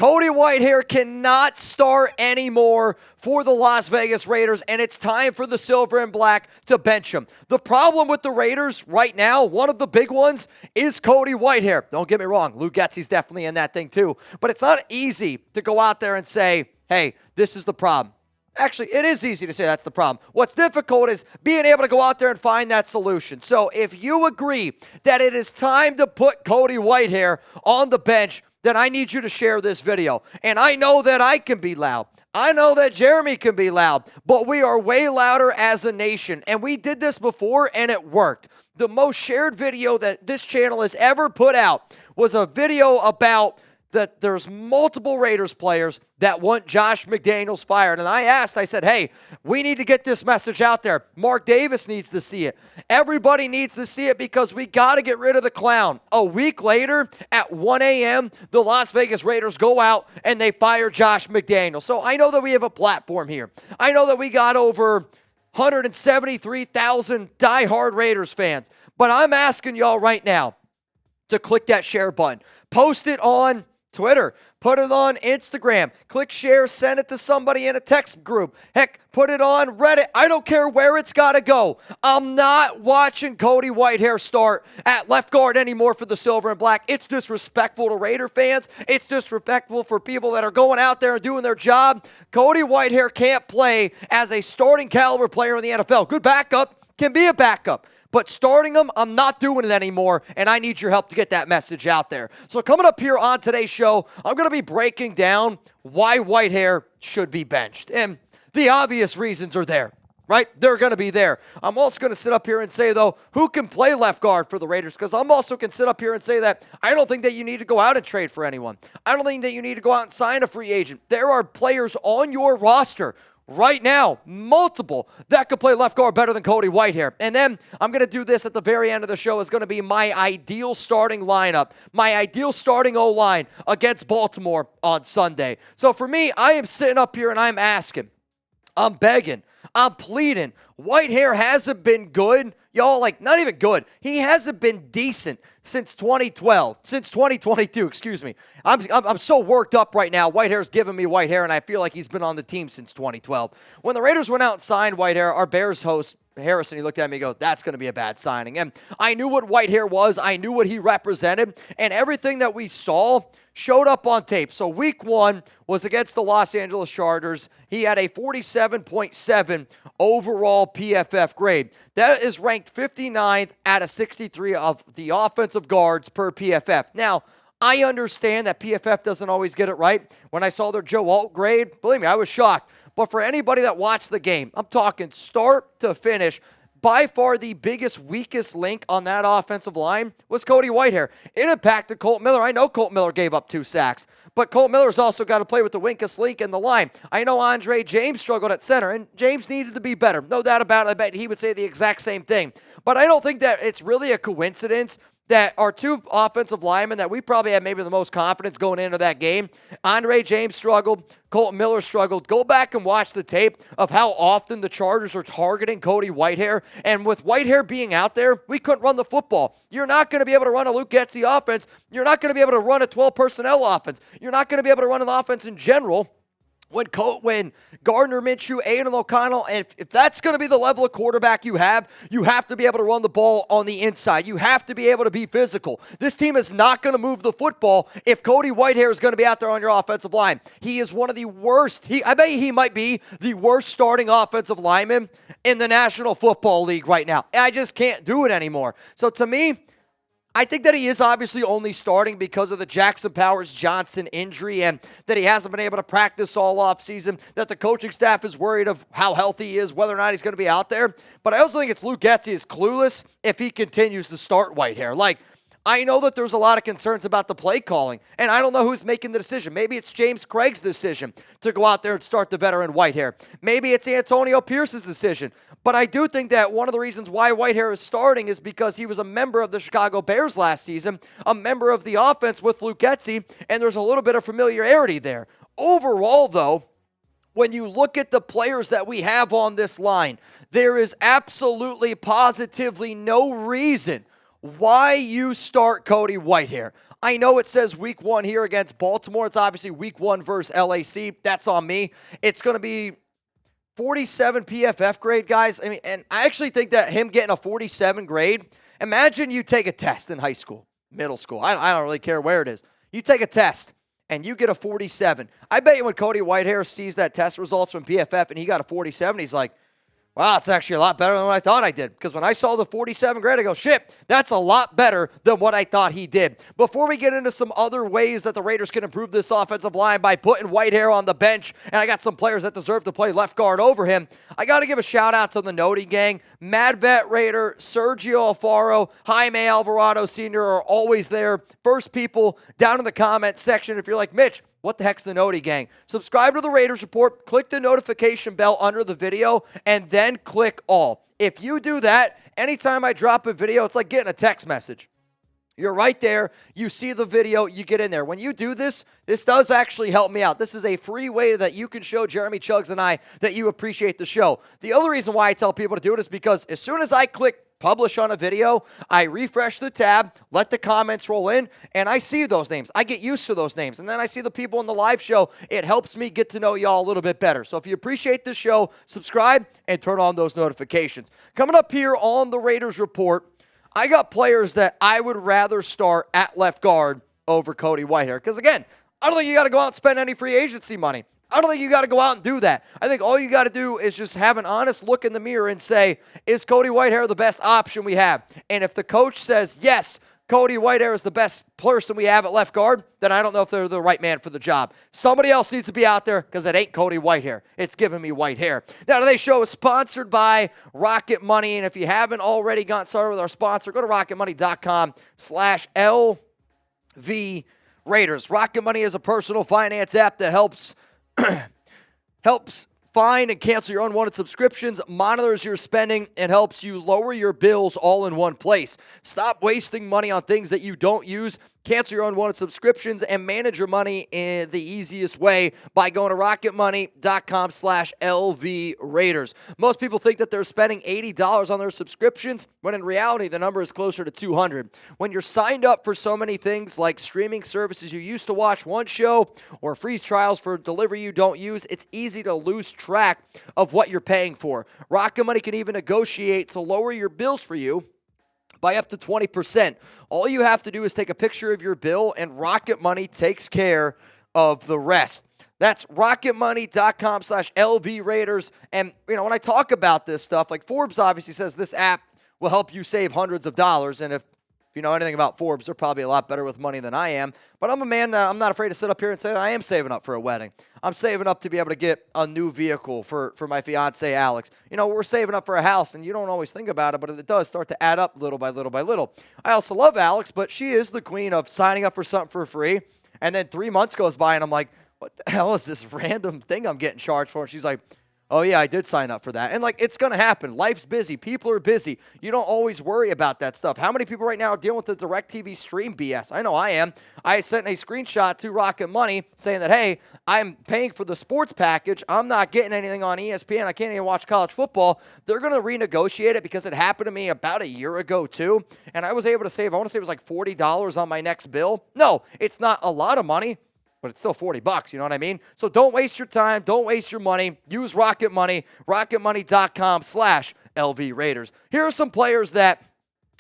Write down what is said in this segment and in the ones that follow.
Cody Whitehair cannot start anymore for the Las Vegas Raiders, and it's time for the Silver and Black to bench him. The problem with the Raiders right now, one of the big ones, is Cody Whitehair. Don't get me wrong, Luke Getsy's definitely in that thing too, but it's not easy to go out there and say, hey, this is the problem. Actually, it is easy to say that's the problem. What's difficult is being able to go out there and find that solution. So if you agree that it is time to put Cody Whitehair on the bench, then I need you to share this video. And I know that I can be loud. I know that Jeremy can be loud, but we are way louder as a nation. And we did this before, and it worked. The most shared video that this channel has ever put out was a video about that there's multiple Raiders players that want Josh McDaniels fired. And I said, hey, we need to get this message out there. Mark Davis needs to see it. Everybody needs to see it because we got to get rid of the clown. A week later at 1 a.m., the Las Vegas Raiders go out and they fire Josh McDaniels. So I know that we have a platform here. I know that we got over 173,000 diehard Raiders fans. But I'm asking y'all right now to click that share button. Post it on Twitter, put it on Instagram, click share, send it to somebody in a text group. Heck, put it on Reddit. I don't care where it's got to go. I'm not watching Cody Whitehair start at left guard anymore for the Silver and Black. It's disrespectful to Raider fans. It's disrespectful for people that are going out there and doing their job. Cody Whitehair can't play as a starting caliber player in the NFL. Good backup, can be a backup. But starting them, I'm not doing it anymore, and I need your help to get that message out there. So coming up here on today's show, I'm going to be breaking down why Whitehair should be benched. And the obvious reasons are there, right? They're going to be there. I'm also going to sit up here and say, though, who can play left guard for the Raiders? Because I'm also going to sit up here and say that I don't think that you need to go out and trade for anyone. I don't think that you need to go out and sign a free agent. There are players on your roster right now, multiple, that could play left guard better than Cody Whitehair. And then I'm going to do this at the very end of the show. Is going to be my ideal starting lineup, my ideal starting O-line against Baltimore on Sunday. So for me, I am sitting up here and I'm asking, I'm begging, I'm pleading. Whitehair hasn't been good. Y'all, like, not even good. He hasn't been decent since 2012, since 2022, excuse me. I'm so worked up right now. Whitehair's giving me Whitehair, and I feel like he's been on the team since 2012. When the Raiders went out and signed Whitehair, our Bears host, Harrison, he looked at me and goes, that's going to be a bad signing. And I knew what Whitehair was. I knew what he represented, and everything that we saw showed up on tape. So week one was against the Los Angeles Chargers. He had a 47.7 overall PFF grade. That is ranked 59th out of 63 of the offensive guards per PFF. Now, I understand that PFF doesn't always get it right. When I saw their Joe Alt grade, believe me, I was shocked. But for anybody that watched the game, I'm talking start to finish, by far the biggest, weakest link on that offensive line was Cody Whitehair. It impacted Kolton Miller. I know Kolton Miller gave up 2 sacks, but Kolton Miller's also got to play with the weakest link in the line. I know Andre James struggled at center, and James needed to be better. No doubt about it. I bet he would say the exact same thing. But I don't think that it's really a coincidence that our 2 offensive linemen that we probably had maybe the most confidence going into that game, Andre James struggled, Kolton Miller struggled. Go back and watch the tape of how often the Chargers are targeting Cody Whitehair. And with Whitehair being out there, we couldn't run the football. You're not going to be able to run a Luke Getsy offense. You're not going to be able to run a 12 personnel offense. You're not going to be able to run an offense in general when Gardner Minshew, Aiden O'Connell, and if that's going to be the level of quarterback you have to be able to run the ball on the inside. You have to be able to be physical. This team is not going to move the football if Cody Whitehair is going to be out there on your offensive line. He is one of the worst. I bet he might be the worst starting offensive lineman in the National Football League right now. I just can't do it anymore. So to me, I think that he is obviously only starting because of the Jackson Powers-Johnson injury and that he hasn't been able to practice all offseason, that the coaching staff is worried of how healthy he is, whether or not he's going to be out there. But I also think it's Luke Getsy is clueless if he continues to start Whitehair. Like, I know that there's a lot of concerns about the play calling, and I don't know who's making the decision. Maybe it's James Craig's decision to go out there and start the veteran Whitehair. Maybe it's Antonio Pierce's decision. But I do think that one of the reasons why Whitehair is starting is because he was a member of the Chicago Bears last season, a member of the offense with Luke Getsy, and there's a little bit of familiarity there. Overall, though, when you look at the players that we have on this line, there is absolutely, positively no reason why you start Cody Whitehair. I know it says week 1 here against Baltimore. It's obviously week 1 versus LAC. That's on me. It's going to be 47 PFF grade, guys. I mean, and I actually think that him getting a 47 grade, imagine you take a test in high school, middle school. I don't really care where it is. You take a test and you get a 47. I bet you when Cody Whitehair sees that test results from PFF and he got a 47, he's like, wow, it's actually a lot better than what I thought I did. Because when I saw the 47 grade, I go, shit, that's a lot better than what I thought he did. Before we get into some other ways that the Raiders can improve this offensive line by putting Whitehair on the bench, and I got some players that deserve to play left guard over him, I got to give a shout out to the Noti gang. Mad Vet Raider, Sergio Alfaro, Jaime Alvarado Sr. are always there. First people down in the comments section. If you're like, Mitch, what the heck's the Noti gang? Subscribe to the Raiders Report, click the notification bell under the video, and then click all. If you do that, anytime I drop a video, it's like getting a text message. You're right there. You see the video. You get in there. When you do this, this does actually help me out. This is a free way that you can show Jeremy Chuggs and I that you appreciate the show. The other reason why I tell people to do it is because as soon as I click publish on a video, I refresh the tab, let the comments roll in, and I see those names. I get used to those names, and then I see the people in the live show. It helps me get to know y'all a little bit better. So if you appreciate the show, subscribe and turn on those notifications. Coming up here on the Raiders Report, I got players that I would rather start at left guard over Cody Whitehair. Because, again, I don't think you got to go out and spend any free agency money. I don't think you got to go out and do that. I think all you got to do is just have an honest look in the mirror and say, is Cody Whitehair the best option we have? And if the coach says, yes, Cody Whitehair is the best person we have at left guard, then I don't know if they're the right man for the job. Somebody else needs to be out there because it ain't Cody Whitehair. It's giving me white hair. Now, today's show is sponsored by Rocket Money. And if you haven't already gotten started with our sponsor, go to rocketmoney.com/LV Raiders. Rocket Money is a personal finance app that helps find and cancel your unwanted subscriptions, monitors your spending, and helps you lower your bills all in one place. Stop wasting money on things that you don't use. Cancel your unwanted subscriptions and manage your money in the easiest way by going to rocketmoney.com/LV Raiders. Most people think that they're spending $80 on their subscriptions, when in reality, the number is closer to $200. When you're signed up for so many things like streaming services you used to watch one show or free trials for delivery you don't use, it's easy to lose track of what you're paying for. Rocket Money can even negotiate to lower your bills for you by up to 20%. All you have to do is take a picture of your bill, and Rocket Money takes care of the rest. That's rocketmoney.com/LV Raiders. And, when I talk about this stuff, like Forbes obviously says this app will help you save hundreds of dollars. And if you know anything about Forbes, they're probably a lot better with money than I am. But I'm a man that I'm not afraid to sit up here and say I am saving up for a wedding. I'm saving up to be able to get a new vehicle for my fiance, Alex. We're saving up for a house, and you don't always think about it, but it does start to add up little by little by little. I also love Alex, but she is the queen of signing up for something for free, and then 3 months goes by, and I'm like, what the hell is this random thing I'm getting charged for? And she's like, oh, yeah, I did sign up for that. And, it's going to happen. Life's busy. People are busy. You don't always worry about that stuff. How many people right now are dealing with the DirecTV stream BS? I know I am. I sent a screenshot to Rocket Money saying that, hey, I'm paying for the sports package. I'm not getting anything on ESPN. I can't even watch college football. They're going to renegotiate it because it happened to me about a year ago, too. And I was able to save, I want to say it was like $40 on my next bill. No, it's not a lot of money, but it's still $40, you know what I mean? So don't waste your time. Don't waste your money. Use Rocket Money, rocketmoney.com/LV Raiders. Here are some players that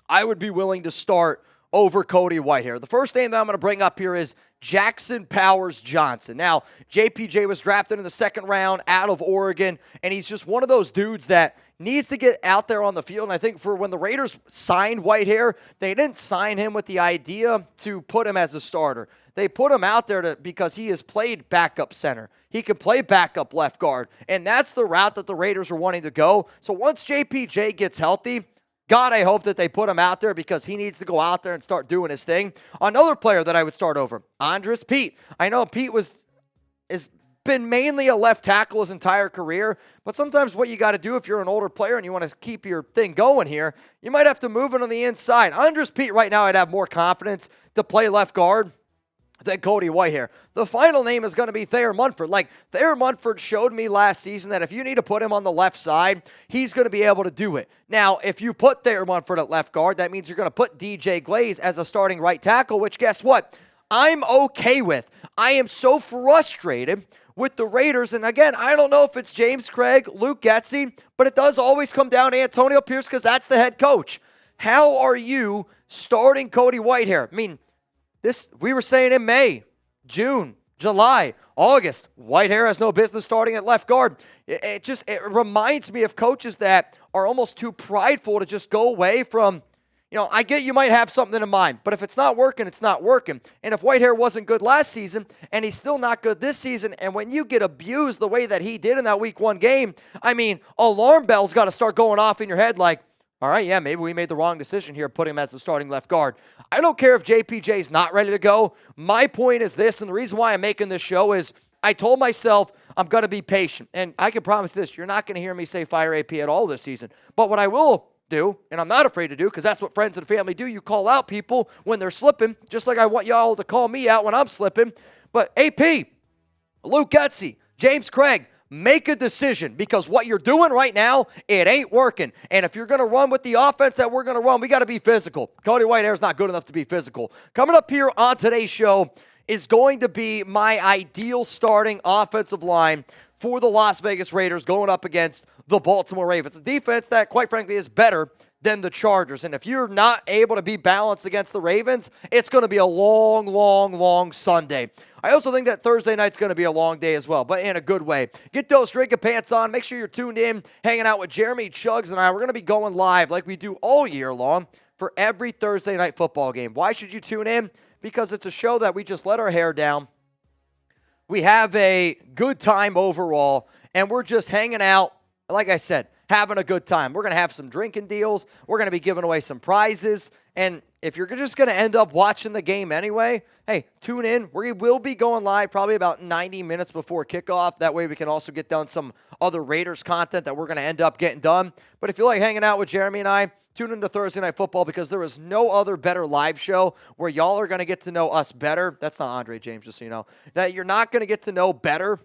I would be willing to start over Cody Whitehair. The first name that I'm going to bring up here is Jackson Powers Johnson. Now, JPJ was drafted in the second round out of Oregon, and he's just one of those dudes that needs to get out there on the field. And I think for when the Raiders signed Whitehair, they didn't sign him with the idea to put him as a starter. They put him out there because he has played backup center. He can play backup left guard, and that's the route that the Raiders are wanting to go. So once JPJ gets healthy, God, I hope that they put him out there because he needs to go out there and start doing his thing. Another player that I would start over, Andrus Peat. I know Pete has been mainly a left tackle his entire career, but sometimes what you got to do if you're an older player and you want to keep your thing going here, you might have to move it on the inside. Andrus Peat right now, I'd have more confidence to play left guard. than Cody Whitehair. The final name is going to be Thayer Munford. Like, Thayer Munford showed me last season that if you need to put him on the left side, he's going to be able to do it. Now, if you put Thayer Munford at left guard, that means you're going to put DJ Glaze as a starting right tackle, which guess what? I'm okay with. I am so frustrated with the Raiders. And again, I don't know if it's James Cregg, Luke Getsy, but it does always come down to Antonio Pierce because that's the head coach. How are you starting Cody Whitehair? I mean, we were saying in May, June, July, August, Whitehair has no business starting at left guard. It reminds me of coaches that are almost too prideful to just go away from, I get you might have something in mind, but if it's not working, it's not working. And if Whitehair wasn't good last season, and he's still not good this season, and when you get abused the way that he did in that week 1 game, I mean, alarm bells got to start going off in your head like, all right, yeah, maybe we made the wrong decision here, putting him as the starting left guard. I don't care if JPJ's not ready to go. My point is this, and the reason why I'm making this show is I told myself I'm going to be patient. And I can promise this, you're not going to hear me say fire AP at all this season. But what I will do, and I'm not afraid to do, because that's what friends and family do, you call out people when they're slipping, just like I want y'all to call me out when I'm slipping. But AP, Luke Getsy, James Cregg, make a decision, because what you're doing right now, it ain't working. And if you're going to run with the offense that we're going to run, we got to be physical. Cody Whitehair's not good enough to be physical. Coming up here on today's show is going to be my ideal starting offensive line for the Las Vegas Raiders going up against the Baltimore Ravens. A defense that, quite frankly, is better than the Chargers. And if you're not able to be balanced against the Ravens, it's going to be a long, long, long Sunday. I also think that Thursday night's going to be a long day as well, but in a good way. Get those drinking pants on. Make sure you're tuned in, hanging out with Jeremy, Chugs, and I. We're going to be going live like we do all year long for every Thursday night football game. Why should you tune in? Because it's a show that we just let our hair down. We have a good time overall, and we're just hanging out, like I said, having a good time. We're going to have some drinking deals. We're going to be giving away some prizes. And if you're just going to end up watching the game anyway, hey, tune in. We will be going live probably about 90 minutes before kickoff. That way we can also get done some other Raiders content that we're going to end up getting done. But if you like hanging out with Jeremy and I, tune into Thursday Night Football, because there is no other better live show where y'all are going to get to know us better. That's not Andre James, just so you know. That you're not going to get to know better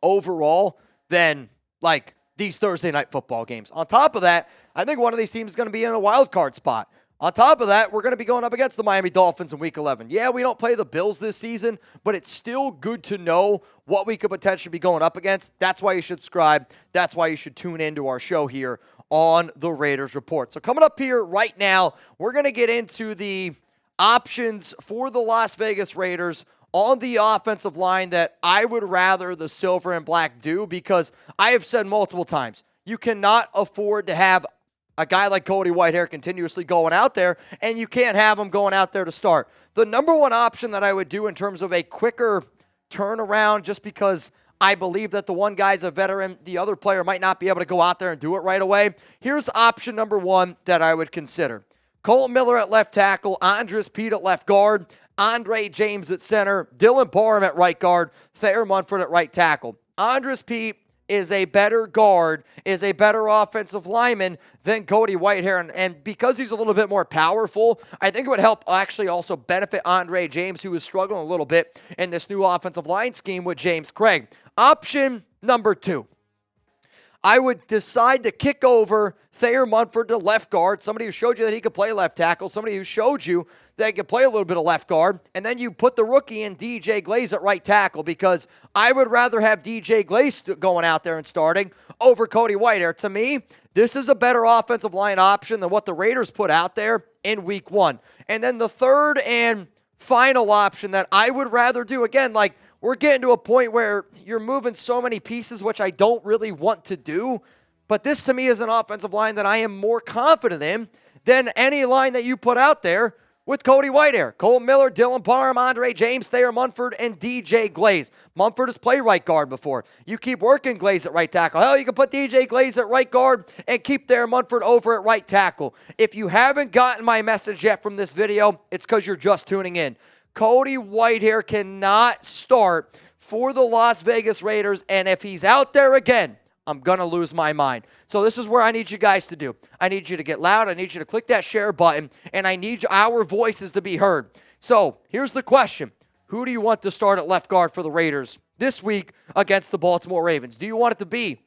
overall than, like, these Thursday Night Football games. On top of that, I think one of these teams is going to be in a wild card spot. On top of that, we're going to be going up against the Miami Dolphins in Week 11. Yeah, we don't play the Bills this season, but it's still good to know what we could potentially be going up against. That's why you should subscribe. That's why you should tune into our show here on the Raiders Report. So coming up here right now, we're going to get into the options for the Las Vegas Raiders on the offensive line that I would rather the silver and black do, because I have said multiple times, you cannot afford to have a guy like Cody Whitehair continuously going out there, and you can't have him going out there to start. The number one option that I would do in terms of a quicker turnaround, just because I believe that the one guy's a veteran, the other player might not be able to go out there and do it right away. Here's option number one that I would consider. Kolton Miller at left tackle, Andrus Peat at left guard, Andre James at center, Dylan Parham at right guard, Thayer Munford at right tackle. Andrus Peat is a better guard, is a better offensive lineman than Cody Whitehair. And because he's a little bit more powerful, I think it would help actually also benefit Andre James, who is struggling a little bit in this new offensive line scheme with James Cregg. Option number two. I would decide to kick over Thayer Munford to left guard, somebody who showed you that he could play left tackle, somebody who showed you that he could play a little bit of left guard, and then you put the rookie in DJ Glaze at right tackle, because I would rather have DJ Glaze going out there and starting over Cody Whitehair. To me, this is a better offensive line option than what the Raiders put out there in Week 1. And then the third and final option that I would rather do, again, like, we're getting to a point where you're moving so many pieces, which I don't really want to do. But this, to me, is an offensive line that I am more confident in than any line that you put out there with Cody Whitehair. Kolton Miller, Dylan Parham, Andre James, Thayer Munford, and DJ Glaze. Munford has played right guard before. You keep working Glaze at right tackle. Hell, you can put DJ Glaze at right guard and keep Thayer Munford over at right tackle. If you haven't gotten my message yet from this video, it's because you're just tuning in. Cody Whitehair cannot start for the Las Vegas Raiders, and if he's out there again, I'm going to lose my mind. So this is where I need you guys to do. I need you to get loud. I need you to click that share button, and I need our voices to be heard. So here's the question. who do you want to start at left guard for the Raiders this week against the Baltimore Ravens? Do you want it to be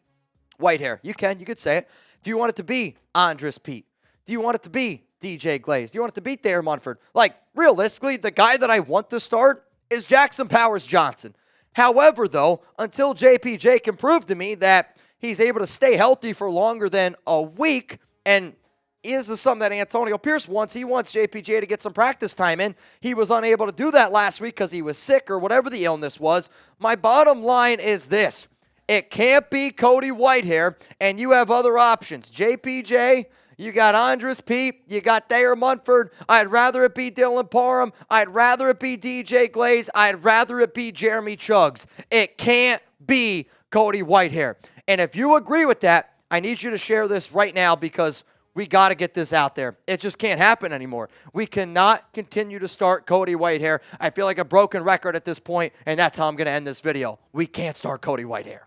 Whitehair? You could say it. Do you want it to be Andrus Peat? Do you want it to be DJ Glaze? Do you want it to be Thayer Munford? Like, realistically, the guy that I want to start is Jackson Powers-Johnson. However, though, until JPJ can prove to me that he's able to stay healthy for longer than a week, and this is something that Antonio Pierce wants. He wants JPJ to get some practice time in. He was unable to do that last week because he was sick or whatever the illness was. My bottom line is this. It can't be Cody Whitehair, and you have other options. JPJ, you got Andrus Peat, you got Thayer Munford. I'd rather it be Dylan Parham. I'd rather it be DJ Glaze. I'd rather it be Jeremy Chuggs. It can't be Cody Whitehair. And if you agree with that, I need you to share this right now because we got to get this out there. It just can't happen anymore. We cannot continue to start Cody Whitehair. I feel like a broken record at this point, and that's how I'm going to end this video. We can't start Cody Whitehair.